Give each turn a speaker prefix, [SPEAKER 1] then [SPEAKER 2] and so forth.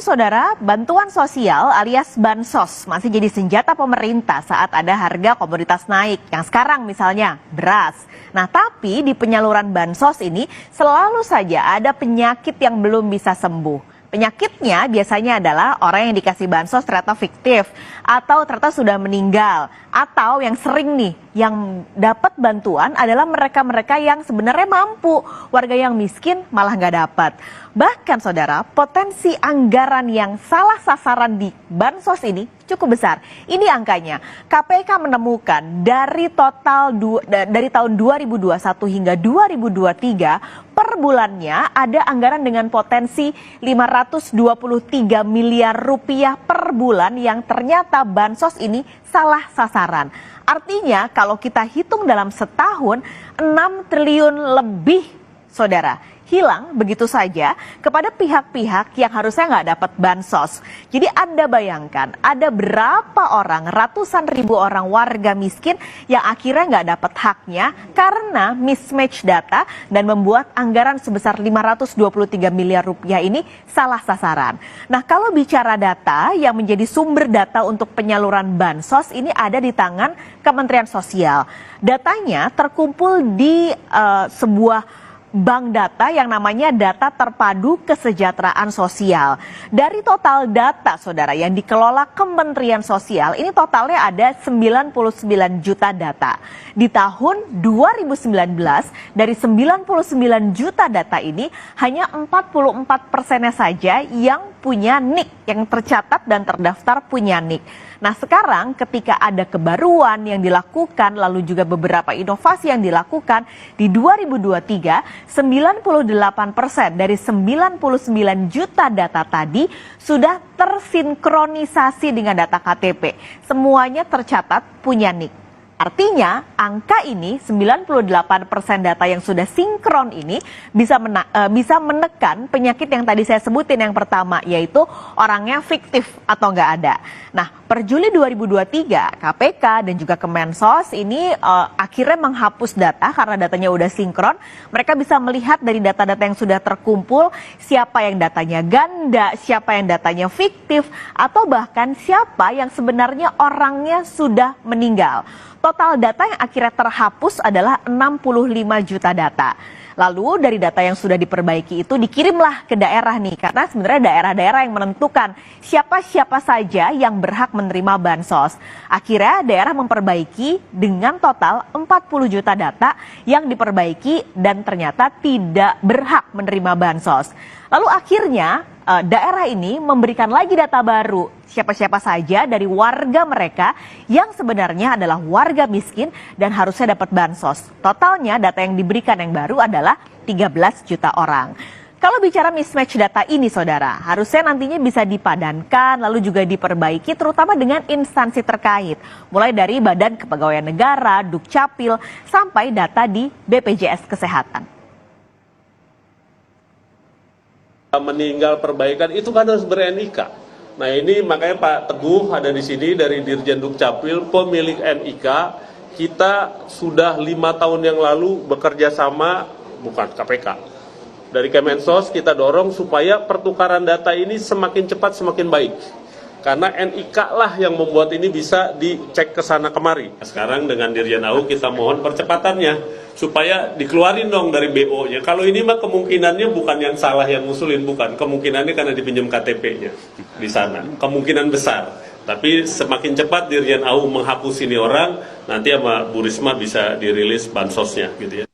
[SPEAKER 1] Saudara, bantuan sosial alias bansos masih jadi senjata pemerintah saat ada harga komoditas naik. Yang sekarang misalnya beras. Nah, tapi di penyaluran bansos ini selalu saja ada penyakit yang belum bisa sembuh. Penyakitnya biasanya adalah orang yang dikasih bansos ternyata fiktif atau ternyata sudah meninggal. Atau yang sering nih, yang dapat bantuan adalah mereka-mereka yang sebenarnya mampu. Warga yang miskin malah nggak dapat. Bahkan saudara, potensi anggaran yang salah sasaran di bansos ini cukup besar. Ini angkanya, KPK menemukan dari tahun 2021 hingga 2023 per bulannya ada anggaran dengan potensi 523 miliar rupiah per bulan yang ternyata bansos ini salah sasaran. Artinya kalau kita hitung dalam setahun 6 triliun lebih, saudara, hilang begitu saja kepada pihak-pihak yang harusnya nggak dapat bansos. Jadi Anda bayangkan ada berapa orang, ratusan ribu orang warga miskin yang akhirnya nggak dapat haknya karena mismatch data dan membuat anggaran sebesar 523 miliar rupiah ini salah sasaran. Nah, kalau bicara data yang menjadi sumber data untuk penyaluran bansos ini ada di tangan Kementerian Sosial. Datanya terkumpul di sebuah bank data yang namanya Data Terpadu Kesejahteraan Sosial. Dari total data, saudara, yang dikelola Kementerian Sosial, ini totalnya ada 99 juta data. Di tahun 2019, dari 99 juta data ini, hanya 44%-nya saja yang punya NIK, yang tercatat dan terdaftar punya NIK. Nah, sekarang ketika ada kebaruan yang dilakukan, lalu juga beberapa inovasi yang dilakukan, di 2023, 98% dari 99 juta data tadi sudah tersinkronisasi dengan data KTP. Semuanya tercatat punya NIK. Artinya angka ini 98% data yang sudah sinkron ini bisa menekan penyakit yang tadi saya sebutin yang pertama, yaitu orangnya fiktif atau nggak ada. Nah, per Juli 2023 KPK dan juga Kemensos ini akhirnya menghapus data karena datanya udah sinkron. Mereka bisa melihat dari data-data yang sudah terkumpul siapa yang datanya ganda, siapa yang datanya fiktif, atau bahkan siapa yang sebenarnya orangnya sudah meninggal. Total data yang akhirnya terhapus adalah 65 juta data. Lalu dari data yang sudah diperbaiki itu dikirimlah ke daerah nih. Karena sebenarnya daerah-daerah yang menentukan siapa-siapa saja yang berhak menerima bansos. Akhirnya daerah memperbaiki dengan total 40 juta data yang diperbaiki dan ternyata tidak berhak menerima bansos. Lalu akhirnya daerah ini memberikan lagi data baru siapa-siapa saja dari warga mereka yang sebenarnya adalah warga miskin dan harusnya dapat bansos. Totalnya data yang diberikan yang baru adalah 13 juta orang. Kalau bicara mismatch data ini, saudara, harusnya nantinya bisa dipadankan lalu juga diperbaiki terutama dengan instansi terkait. Mulai dari Badan Kepegawaian Negara, Dukcapil, sampai data di BPJS Kesehatan.
[SPEAKER 2] Meninggal perbaikan itu kan harus ber-NIK. Nah, ini makanya Pak Teguh ada di sini dari Dirjen Dukcapil, pemilik NIK. Kita sudah 5 tahun yang lalu bekerja sama, bukan KPK, dari Kemensos kita dorong supaya pertukaran data ini semakin cepat semakin baik. Karena NIK lah yang membuat ini bisa dicek ke sana kemari. Sekarang dengan Dirjen AU kita mohon percepatannya supaya dikeluarin dong dari BO-nya. Kalau ini mah kemungkinannya bukan yang salah yang ngusulin, bukan. Kemungkinannya karena dipinjam KTP-nya di sana. Kemungkinan besar. Tapi semakin cepat Dirjen AU menghapus ini orang, nanti sama Bu Risma bisa dirilis bansosnya gitu ya.